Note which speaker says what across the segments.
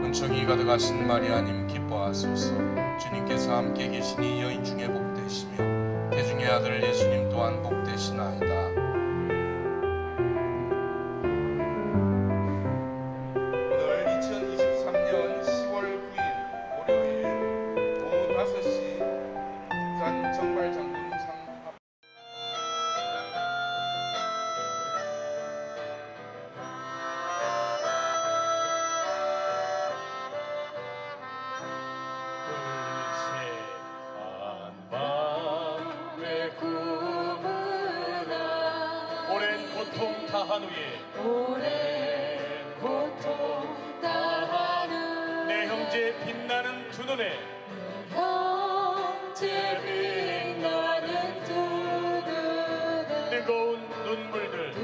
Speaker 1: 은총이 가득하신 마리아님 기뻐하소서. 주님께서 함께 계시니 여인 중에 복되시며 태중의 아들 예수님 또한 복되시나이다. 오늘 2023년 10월 9일 월요일 오후 5시 부산 정발장군상 앞
Speaker 2: 오랜 고통 다한 후에 내 형제 빛나는 두 눈에 뜨거운 눈물들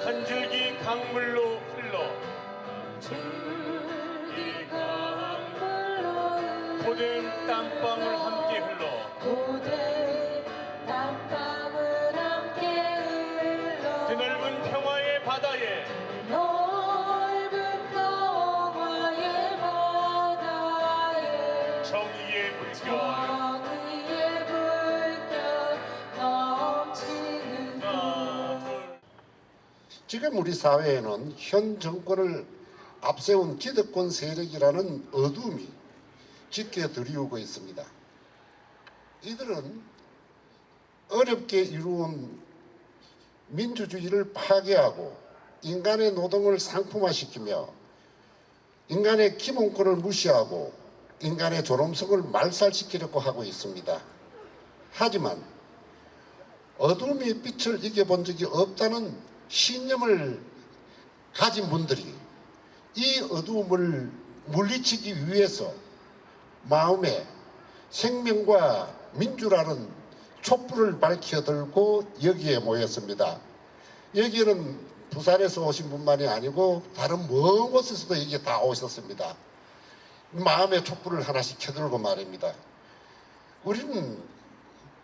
Speaker 2: 한 줄기 강물로 흘러 고된 땀방울 함께 흘러 드넓은 평화의 바다에 정의의 물결
Speaker 3: 지금 우리 사회에는 현 정권을 앞세운 기득권 세력이라는 어둠이 짙게 드리우고 있습니다. 이들은 어렵게 이루어온 민주주의를 파괴하고 인간의 노동을 상품화시키며 인간의 기본권을 무시하고 인간의 존엄성을 말살시키려고 하고 있습니다. 하지만 어둠의 빛을 이겨본 적이 없다는 신념을 가진 분들이 이 어둠을 물리치기 위해서 마음에 생명과 민주라는 촛불을 밝혀들고 여기에 모였습니다. 여기는 부산에서 오신 분만이 아니고 다른 먼 곳에서도 여기 다 오셨습니다. 마음의 촛불을 하나씩 켜들고 말입니다. 우리는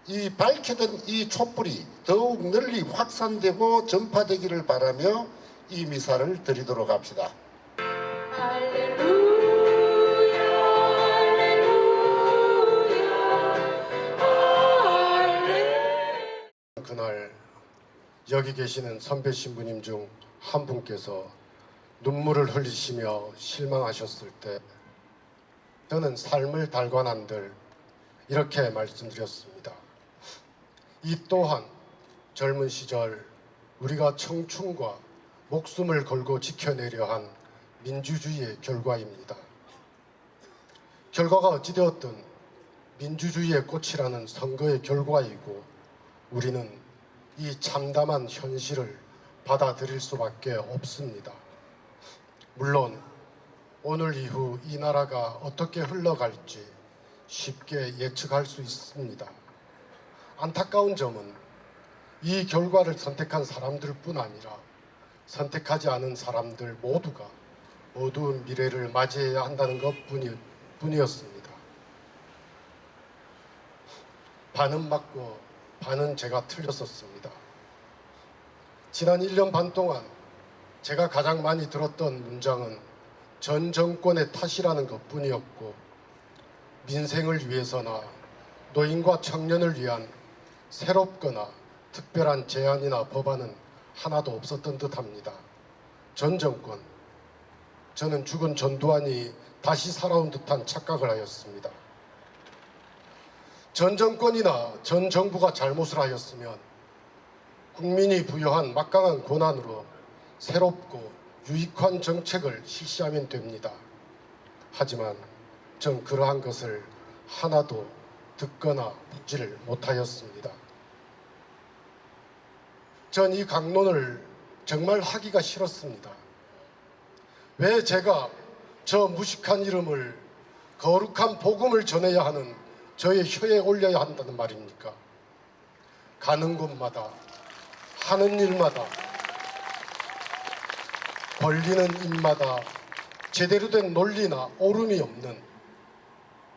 Speaker 3: 이 밝혀진 이 촛불이 더욱 널리 확산되고 전파되기를 바라며 이 미사를 드리도록 합시다.
Speaker 4: 그날 여기 계시는 선배 신부님 중 한 분께서 눈물을 흘리시며 실망하셨을 때 저는 삶을 달관한들 이렇게 말씀드렸습니다. 이 또한 젊은 시절 우리가 청춘과 목숨을 걸고 지켜내려 한 민주주의의 결과입니다. 결과가 어찌되었든 민주주의의 꽃이라는 선거의 결과이고 우리는 이 참담한 현실을 받아들일 수밖에 없습니다. 물론 오늘 이후 이 나라가 어떻게 흘러갈지 쉽게 예측할 수 있습니다. 안타까운 점은 이 결과를 선택한 사람들뿐 아니라 선택하지 않은 사람들 모두가 어두운 미래를 맞이해야 한다는 것뿐이었습니다. 반은 맞고 반은 제가 틀렸었습니다. 지난 1년 반 동안 제가 가장 많이 들었던 문장은 전 정권의 탓이라는 것뿐이었고 민생을 위해서나 노인과 청년을 위한 새롭거나 특별한 제안이나 법안은 하나도 없었던 듯합니다. 전 정권, 저는 죽은 전두환이 다시 살아온 듯한 착각을 하였습니다. 전 정권이나 전 정부가 잘못을 하였으면 국민이 부여한 막강한 권한으로 새롭고 유익한 정책을 실시하면 됩니다. 하지만 전 그러한 것을 하나도 듣거나 묻지를 못하였습니다. 전 이 강론을 정말 하기가 싫었습니다. 왜 제가 저 무식한 이름을 거룩한 복음을 전해야 하는 저의 혀에 올려야 한다는 말입니까? 가는 곳마다 하는 일마다 벌리는 입마다 제대로 된 논리나 옳음이 없는,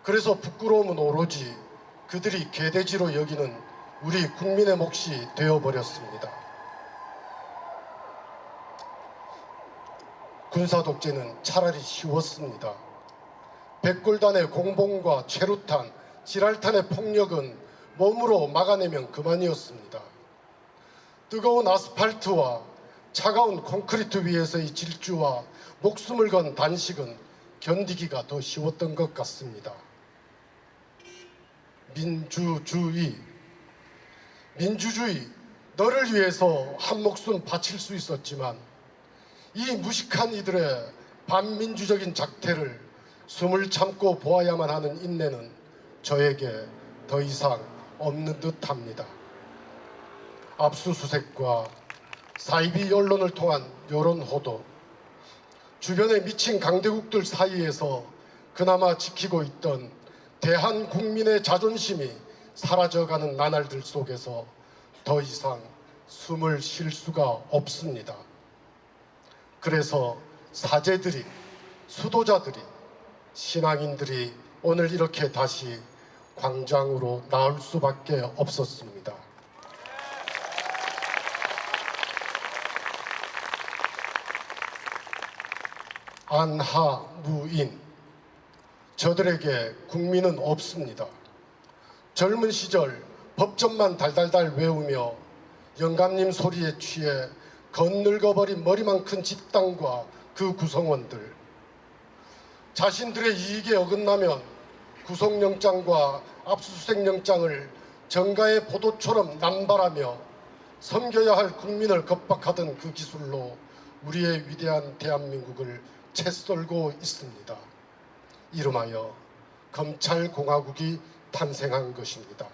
Speaker 4: 그래서 부끄러움은 오로지 그들이 개돼지로 여기는 우리 국민의 몫이 되어버렸습니다. 군사독재는 차라리 쉬웠습니다. 백골단의 공봉과 최루탄, 지랄탄의 폭력은 몸으로 막아내면 그만이었습니다. 뜨거운 아스팔트와 차가운 콘크리트 위에서의 질주와 목숨을 건 단식은 견디기가 더 쉬웠던 것 같습니다. 민주주의, 너를 위해서 한 목숨 바칠 수 있었지만 이 무식한 이들의 반민주적인 작태를 숨을 참고 보아야만 하는 인내는 저에게 더 이상 없는 듯합니다. 압수수색과 사이비 언론을 통한 여론 호도, 주변의 미친 강대국들 사이에서 그나마 지키고 있던 대한국민의 자존심이 사라져가는 나날들 속에서 더 이상 숨을 쉴 수가 없습니다. 그래서 사제들이, 수도자들이, 신앙인들이 오늘 이렇게 다시 광장으로 나올 수밖에 없었습니다. 안하무인, 저들에게 국민은 없습니다. 젊은 시절 법전만 달달달 외우며 영감님 소리에 취해 건늙어버린 머리만 큰 집단과 그 구성원들, 자신들의 이익에 어긋나면 구속영장과 압수수색영장을 정가의 보도처럼 남발하며 섬겨야 할 국민을 겁박하던 그 기술로 우리의 위대한 대한민국을 채썰고 있습니다. 이름하여 검찰공화국이 탄생한 것입니다.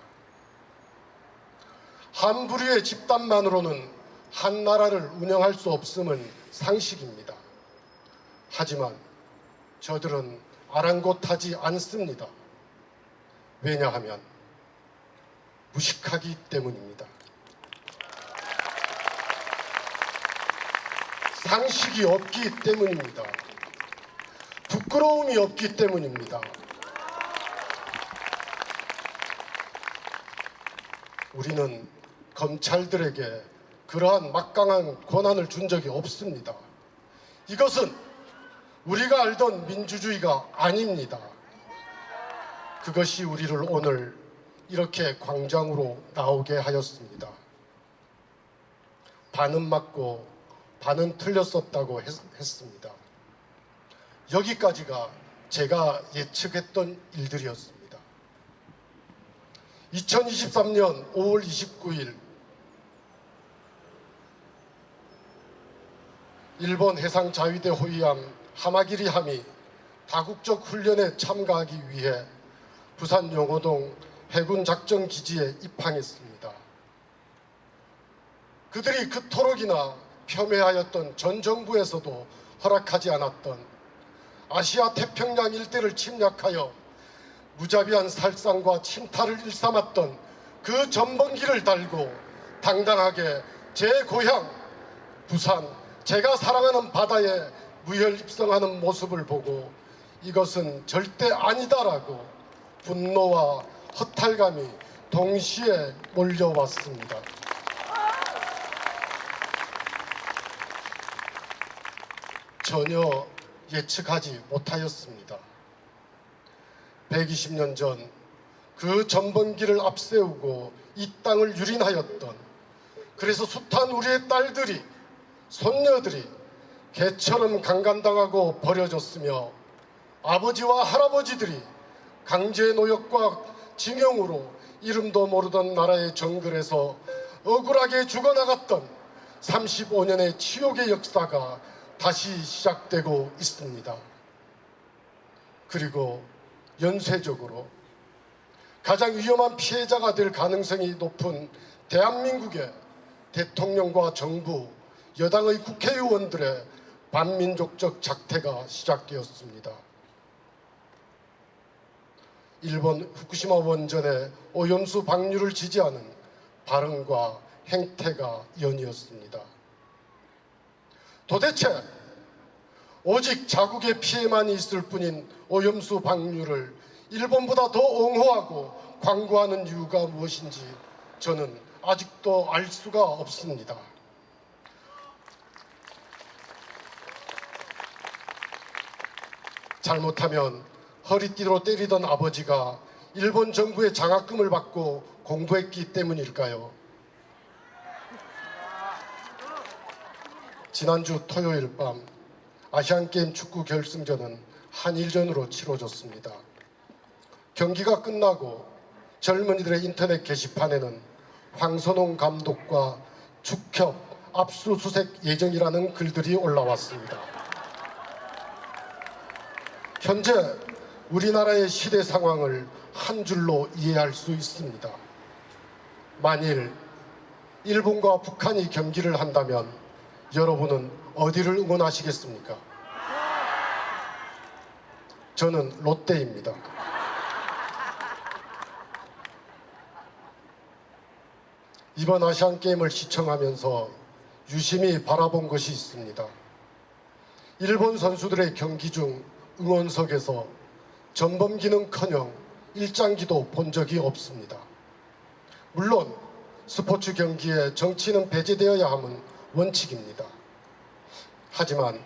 Speaker 4: 한 부류의 집단만으로는 한 나라를 운영할 수 없음은 상식입니다. 하지만 저들은 아랑곳하지 않습니다. 왜냐하면 무식하기 때문입니다. 상식이 없기 때문입니다. 부끄러움이 없기 때문입니다. 우리는 검찰들에게 그러한 막강한 권한을 준 적이 없습니다. 이것은 우리가 알던 민주주의가 아닙니다. 그것이 우리를 오늘 이렇게 광장으로 나오게 하였습니다. 반은 맞고 반은 틀렸었다고 했습니다. 여기까지가 제가 예측했던 일들이었습니다. 2023년 5월 29일 일본 해상자위대 호위함 하마기리 함이 다국적 훈련에 참가하기 위해 부산 용호동 해군 작전 기지에 입항했습니다. 그들이 그토록이나 폄훼하였던 전 정부에서도 허락하지 않았던 아시아 태평양 일대를 침략하여 무자비한 살상과 침탈을 일삼았던 그 전범기를 달고 당당하게 제 고향 부산, 제가 사랑하는 바다에 무혈 입성하는 모습을 보고 이것은 절대 아니다라고 분노와 허탈감이 동시에 몰려왔습니다. 전혀 예측하지 못하였습니다. 120년 전 그 전범기를 앞세우고 이 땅을 유린하였던, 그래서 숱한 우리의 딸들이, 손녀들이 개처럼 강간당하고 버려졌으며 아버지와 할아버지들이 강제 노역과 징용으로 이름도 모르던 나라의 정글에서 억울하게 죽어나갔던 35년의 치욕의 역사가 다시 시작되고 있습니다. 그리고 연쇄적으로 가장 위험한 피해자가 될 가능성이 높은 대한민국의 대통령과 정부, 여당의 국회의원들의 반민족적 작태가 시작되었습니다. 일본 후쿠시마 원전의 오염수 방류를 지지하는 발언과 행태가 연이었습니다. 도대체 오직 자국의 피해만 있을 뿐인 오염수 방류를 일본보다 더 옹호하고 광고하는 이유가 무엇인지 저는 아직도 알 수가 없습니다. 잘못하면 허리띠로 때리던 아버지가 일본 정부의 장학금을 받고 공부했기 때문일까요? 지난주 토요일 밤 아시안게임 축구 결승전은 한일전으로 치러졌습니다. 경기가 끝나고 젊은이들의 인터넷 게시판에는 황선홍 감독과 축협 압수수색 예정이라는 글들이 올라왔습니다. 현재 우리나라의 시대 상황을 한 줄로 이해할 수 있습니다. 만일 일본과 북한이 경기를 한다면 여러분은 어디를 응원하시겠습니까? 저는 롯데입니다. 이번 아시안게임을 시청하면서 유심히 바라본 것이 있습니다. 일본 선수들의 경기 중 응원석에서 전범기는커녕 일장기도 본 적이 없습니다. 물론 스포츠 경기에 정치는 배제되어야 함은 원칙입니다. 하지만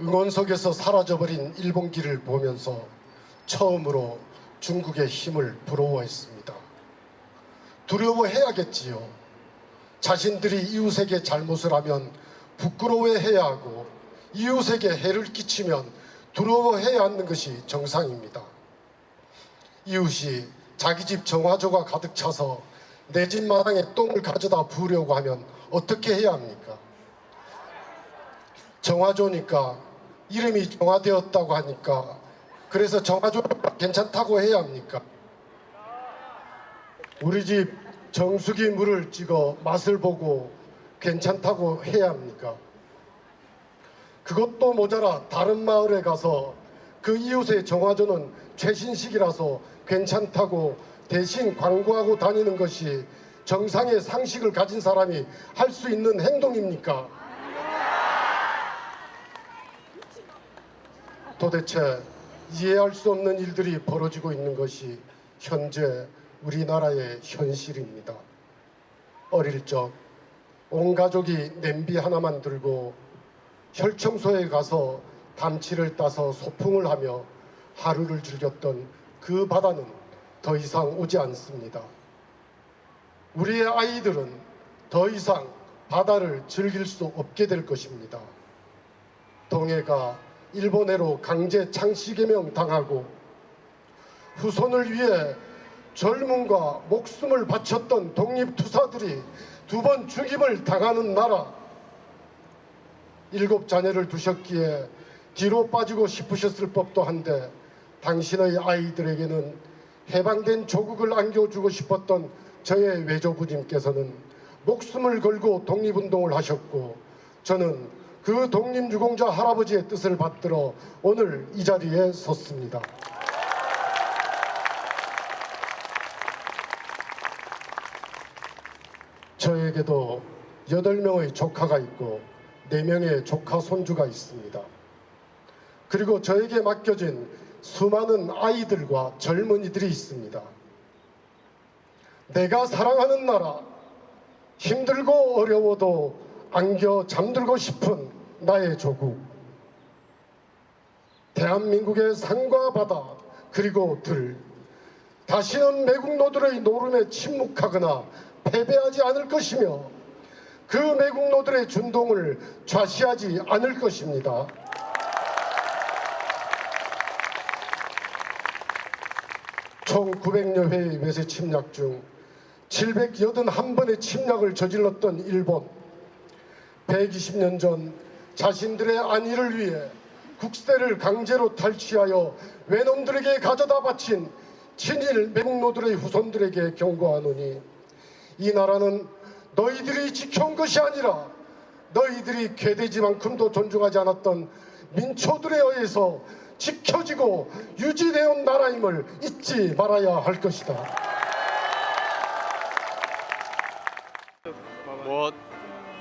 Speaker 4: 응원석에서 사라져버린 일본기를 보면서 처음으로 중국의 힘을 부러워했습니다. 두려워해야겠지요. 자신들이 이웃에게 잘못을 하면 부끄러워해야 하고 이웃에게 해를 끼치면 두려워해야 하는 것이 정상입니다. 이웃이 자기 집 정화조가 가득 차서 내 집 마당에 똥을 가져다 부으려고 하면 어떻게 해야 합니까? 정화조니까 이름이 정화되었다고 하니까 그래서 정화조가 괜찮다고 해야 합니까? 우리 집 정수기 물을 찍어 맛을 보고 괜찮다고 해야 합니까? 그것도 모자라 다른 마을에 가서 그 이웃의 정화조는 최신식이라서 괜찮다고 대신 광고하고 다니는 것이 정상의 상식을 가진 사람이 할 수 있는 행동입니까? 도대체 이해할 수 없는 일들이 벌어지고 있는 것이 현재 우리나라의 현실입니다. 어릴 적 온 가족이 냄비 하나만 들고 혈청소에 가서 담치를 따서 소풍을 하며 하루를 즐겼던 그 바다는 더 이상 오지 않습니다. 우리의 아이들은 더 이상 바다를 즐길 수 없게 될 것입니다. 동해가 일본해로 강제 창씨개명 당하고 후손을 위해 젊음과 목숨을 바쳤던 독립투사들이 2번 죽임을 당하는 나라. 7 자녀를 두셨기에 뒤로 빠지고 싶으셨을 법도 한데 당신의 아이들에게는 해방된 조국을 안겨주고 싶었던 저의 외조부님께서는 목숨을 걸고 독립운동을 하셨고 저는 그 독립유공자 할아버지의 뜻을 받들어 오늘 이 자리에 섰습니다. 저에게도 8명의 조카가 있고 4명의 조카 손주가 있습니다. 그리고 저에게 맡겨진 수많은 아이들과 젊은이들이 있습니다. 내가 사랑하는 나라, 힘들고 어려워도 안겨 잠들고 싶은 나의 조국. 대한민국의 산과 바다 그리고 들, 다시는 매국노들의 노름에 침묵하거나 패배하지 않을 것이며 그 매국노들의 준동을 좌시하지 않을 것입니다. 총 900여 회의 외세 침략 중 781번의 침략을 저질렀던 일본. 120년 전 자신들의 안위를 위해 국세를 강제로 탈취하여 외놈들에게 가져다 바친 친일 매국노들의 후손들에게 경고하노니 이 나라는 너희들이 지켜온 것이 아니라 너희들이 괴돼지만큼도 존중하지 않았던 민초들에 의해서 지켜지고 유지되어 온 나라임을 잊지 말아야 할 것이다.
Speaker 5: 뭐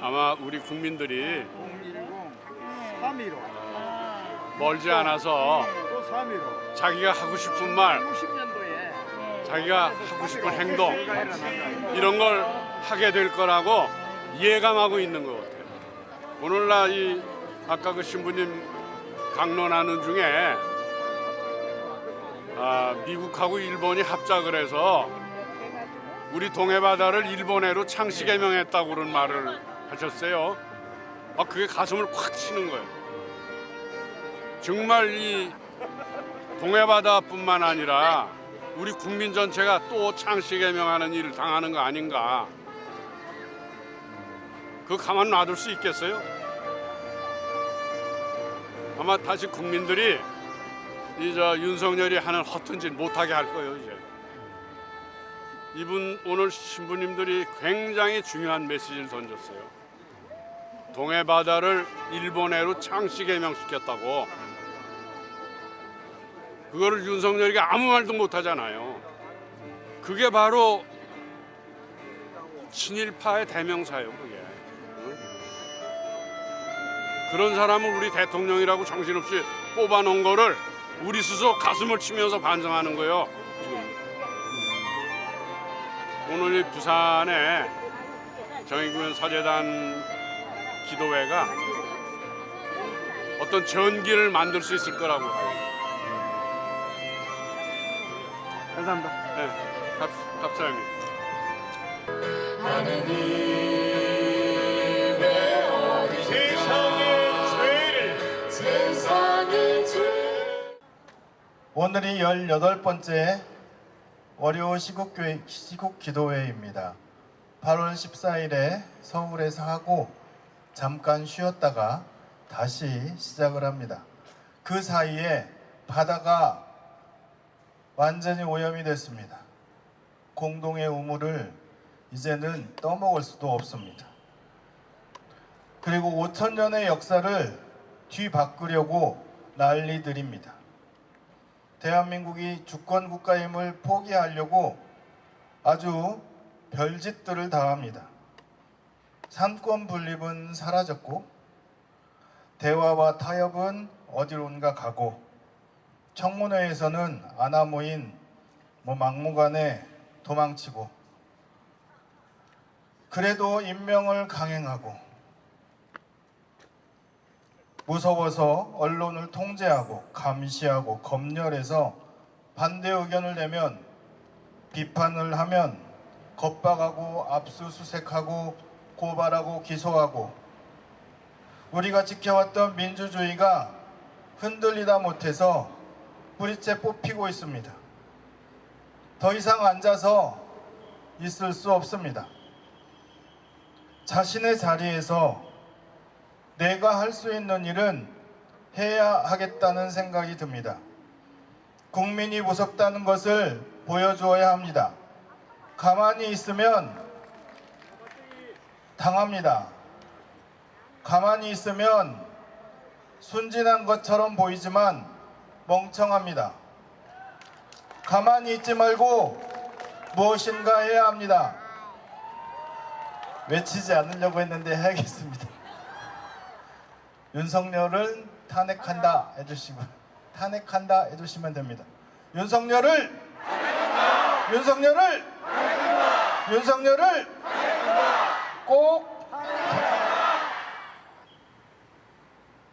Speaker 5: 아마 우리 국민들이
Speaker 6: 315
Speaker 5: 멀지 않아서
Speaker 6: 또 315
Speaker 5: 자기가 하고 싶은 말,
Speaker 6: 90년도에
Speaker 5: 자기가 하고 싶은 행동 이런 걸 하게 될 거라고 예감하고 있는 것 같아요. 오늘날 이 아까 그 신부님 강론하는 중에 미국하고 일본이 합작을 해서 우리 동해바다를 일본해로 창씨 개명했다고 그런 말을 하셨어요. 그게 가슴을 콱 치는 거예요. 정말 이 동해바다뿐만 아니라 우리 국민 전체가 또 창씨 개명하는 일을 당하는 거 아닌가. 그거 가만 놔둘 수 있겠어요? 아마 다시 국민들이 윤석열이 하는 허튼 짓 못하게 할 거예요. 이제 이분 오늘 신부님들이 굉장히 중요한 메시지를 던졌어요. 동해바다를 일본해로 창씨 개명시켰다고. 그거를 윤석열이가 아무 말도 못하잖아요. 그게 바로 친일파의 대명사예요. 그게. 그런 사람을 우리 대통령이라고 정신없이 뽑아놓은 거를 우리 스스로 가슴을 치면서 반성하는 거예요. 지금. 오늘 이 부산에 정의구현 사재단 기도회가 어떤 전기를 만들 수 있을 거라고.
Speaker 6: 감사합니다.
Speaker 5: 네, 감사합니다.
Speaker 7: 오늘이 18번째 월요 시국 기도회입니다. 8월 14일에 서울에서 하고 잠깐 쉬었다가 다시 시작을 합니다. 그 사이에 바다가 완전히 오염이 됐습니다. 공동의 우물을 이제는 떠먹을 수도 없습니다. 그리고 5,000년의 역사를 뒤바꾸려고 난리들입니다. 대한민국이 주권 국가임을 포기하려고 아주 별짓들을 다 합니다. 삼권 분립은 사라졌고 대화와 타협은 어디론가 가고 청문회에서는 아나모인 막무가내 도망치고 그래도 임명을 강행하고 무서워서 언론을 통제하고 감시하고 검열해서 반대 의견을 내면 비판을 하면 겁박하고 압수수색하고 고발하고 기소하고 우리가 지켜왔던 민주주의가 흔들리다 못해서 뿌리째 뽑히고 있습니다. 더 이상 앉아서 있을 수 없습니다. 자신의 자리에서 내가 할 수 있는 일은 해야 하겠다는 생각이 듭니다. 국민이 무섭다는 것을 보여주어야 합니다. 가만히 있으면 당합니다. 가만히 있으면 순진한 것처럼 보이지만 멍청합니다. 가만히 있지 말고 무엇인가 해야 합니다. 외치지 않으려고 했는데 해야겠습니다. 윤석열을 탄핵한다 해주시면 됩니다. 윤석열을 꼭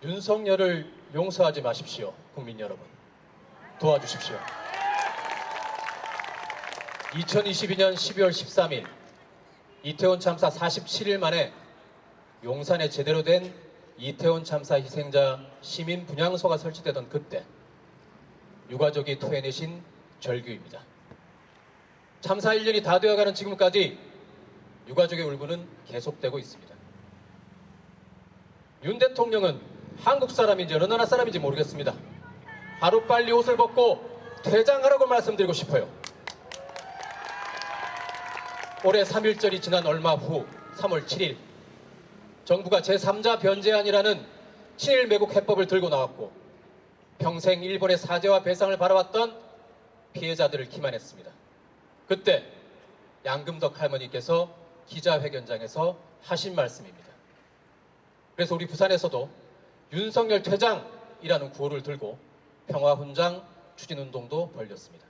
Speaker 8: 윤석열을 용서하지 마십시오. 국민 여러분, 도와주십시오. 2022년 12월 13일 이태원 참사 47일 만에 용산에 제대로 된 이태원 참사 희생자 시민 분향소가 설치되던 그때 유가족이 토해내신 절규입니다. 참사 1년이 다 되어가는 지금까지 유가족의 울분은 계속되고 있습니다. 윤 대통령은 한국 사람인지 어느 나라 사람인지 모르겠습니다. 하루빨리 옷을 벗고 퇴장하라고 말씀드리고 싶어요. 올해 3.1절이 지난 얼마 후 3월 7일 정부가 제3자 변제안이라는 친일 매국 해법을 들고 나왔고 평생 일본의 사죄와 배상을 바라왔던 피해자들을 기만했습니다. 그때 양금덕 할머니께서 기자회견장에서 하신 말씀입니다. 그래서 우리 부산에서도 윤석열 퇴장이라는 구호를 들고 평화훈장 추진운동도 벌였습니다.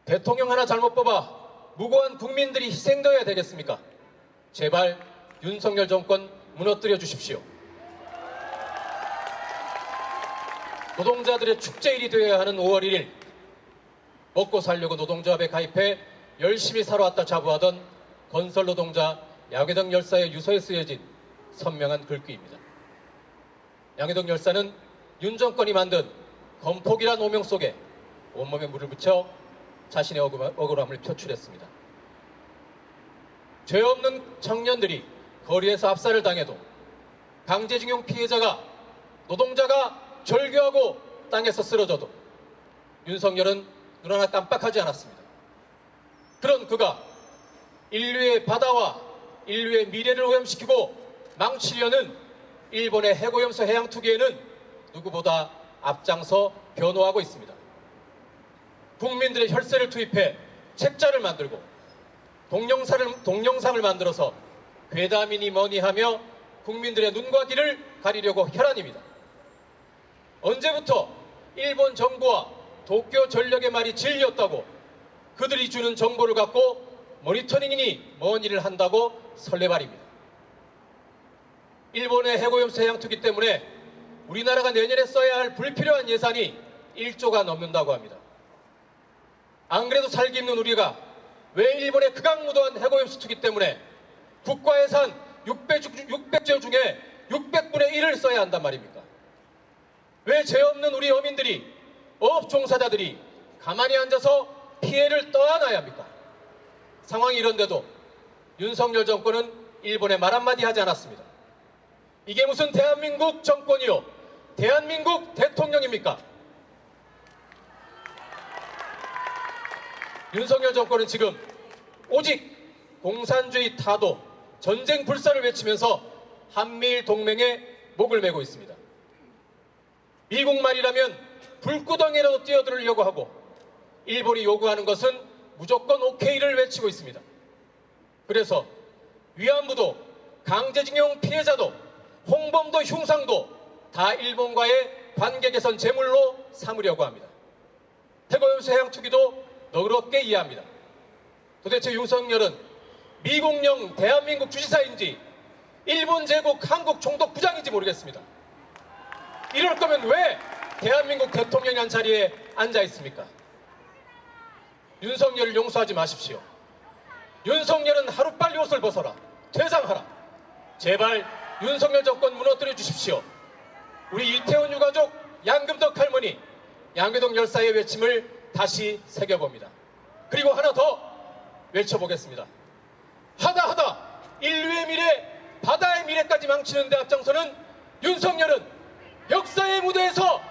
Speaker 8: 대통령 하나 잘못 뽑아 무고한 국민들이 희생되어야 되겠습니까? 제발 윤석열 정권 무너뜨려 주십시오. 노동자들의 축제일이 되어야 하는 5월 1일, 먹고 살려고 노동조합에 가입해 열심히 살아왔다 자부하던 건설노동자 양회동 열사의 유서에 쓰여진 선명한 글귀입니다. 양회동 열사는 윤 정권이 만든 건폭이란 오명 속에 온몸에 물을 붙여 자신의 억울함을 표출했습니다. 죄 없는 청년들이 거리에서 압살을 당해도 강제징용 피해자가 노동자가 절규하고 땅에서 쓰러져도 윤석열은 눈 하나 깜빡하지 않았습니다. 그런 그가 인류의 바다와 인류의 미래를 오염시키고 망치려는 일본의 해고염소 해양 투기에는 누구보다 앞장서 변호하고 있습니다. 국민들의 혈세를 투입해 책자를 만들고 동영상을 만들어서 괴담이니 뭐니 하며 국민들의 눈과 귀를 가리려고 혈안입니다. 언제부터 일본 정부와 도쿄 전력의 말이 진리였다고 그들이 주는 정보를 갖고 모니터링이니 뭔 일을 한다고 설레발입니다. 일본의 해고염소 해양 투기 때문에 우리나라가 내년에 써야 할 불필요한 예산이 1조가 넘는다고 합니다. 안 그래도 살기 힘든 우리가 왜 일본의 극악무도한 해고염소 투기 때문에 국가 예산 600조 중에 600분의 1을 써야 한단 말입니까? 왜 죄 없는 우리 어민들이, 어업 종사자들이 가만히 앉아서 피해를 떠안아야 합니까? 상황이 이런데도 윤석열 정권은 일본에 말 한마디 하지 않았습니다. 이게 무슨 대한민국 정권이요, 대한민국 대통령입니까? 윤석열 정권은 지금 오직 공산주의 타도, 전쟁 불사를 외치면서 한미일 동맹에 목을 매고 있습니다. 미국 말이라면 불구덩이라도 뛰어들으려고 하고 일본이 요구하는 것은 무조건 오케이를 외치고 있습니다. 그래서 위안부도 강제징용 피해자도 홍범도 흉상도 다 일본과의 관계 개선 제물로 삼으려고 합니다. 해고염소 해양 투기도 너그럽게 이해합니다. 도대체 윤석열은 미국령 대한민국 주지사인지 일본 제국 한국 총독 부장인지 모르겠습니다. 이럴 거면 왜 대한민국 대통령이 한 자리에 앉아 있습니까? 윤석열을 용서하지 마십시오. 윤석열은 하루빨리 옷을 벗어라. 퇴장하라. 제발 윤석열 정권 무너뜨려 주십시오. 우리 이태원 유가족 양금덕 할머니 양회동 열사의 외침을 다시 새겨봅니다. 그리고 하나 더 외쳐보겠습니다. 하다 인류의 미래, 바다의 미래까지 망치는 데 앞장서는 윤석열은 역사의 무대에서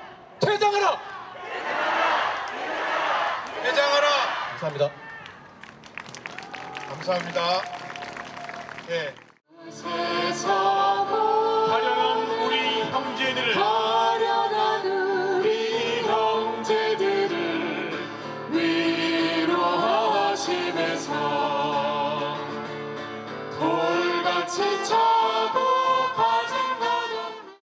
Speaker 8: 퇴장하라!
Speaker 7: 퇴장하라.
Speaker 8: 감사합니다.
Speaker 7: 감사합니다. 예.